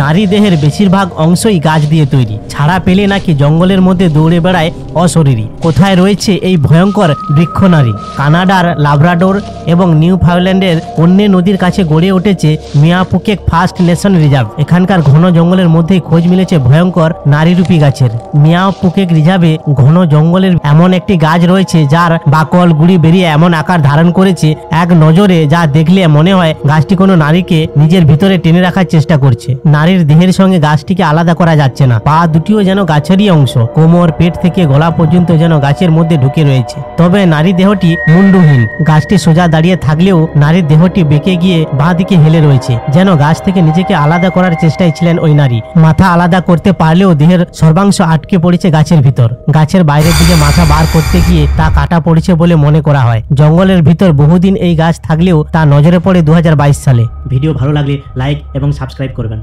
নারী দেহের বেশিরভাগ অংশই গাছ দিয়ে তৈরি, ছাড়া পেলে নাকি জঙ্গলের মধ্যে দৌড়ে বেড়ায় অশরীরী। কোথায় রয়েছে এই ভয়ঙ্কর বৃক্ষ নারী? কানাডার লাব্রাডোর এবং নিউফাউন্ডল্যান্ডের কন্যে নদীর কাছে গড়ে উঠেছে মিয়াপুকেক ফার্স্ট নেশন রিজার্ভ। এখানকার ঘন জঙ্গলের মধ্যেই খোঁজ মিলেছে ভয়ঙ্কর নারীরূপী গাছের। মিয়াপুকেক রিজার্ভে ঘন জঙ্গলের এমন একটি গাছ রয়েছে যার বাকল গুড়ি বেরিয়ে এমন আকার ধারণ করেছে এক নজরে, যা দেখলে মনে হয় গাছটি কোনো নারীকে নিজের ভিতরে টেনে রাখার চেষ্টা করছে। নারীর দেহের সঙ্গে গাছটিকে আলাদা করা যাচ্ছে না। পা দুটিও যেন গাছেরই অংশ, কোমর, পেট থেকে গলা পর্যন্ত যেন গাছের মধ্যে ঢুকে রয়েছে। তবে নারী দেহটি মুন্ডুহীন। গাছটি সোজা দাঁড়িয়ে থাকলেও নারীর দেহটি বেঁকে গিয়ে বাঁ দিকে হেলে রয়েছে, যেন গাছ থেকে নিজেকে আলাদা করার চেষ্টায় ছিলেন ওই নারী। মাথা আলাদা করতে পারলেও দেহের সর্বাংশ আটকে পড়েছে গাছের ভিতর। গাছের বাইরের দিকে মাথা বার করতে গিয়ে তা কাটা পড়েছে বলে মনে করা হয়। জঙ্গলের ভিতর বহুদিন এই গাছ থাকলেও তা নজরে পড়ে 2022 সালে। ভিডিও ভালো লাগলে লাইক এবং সাবস্ক্রাইব করবেন।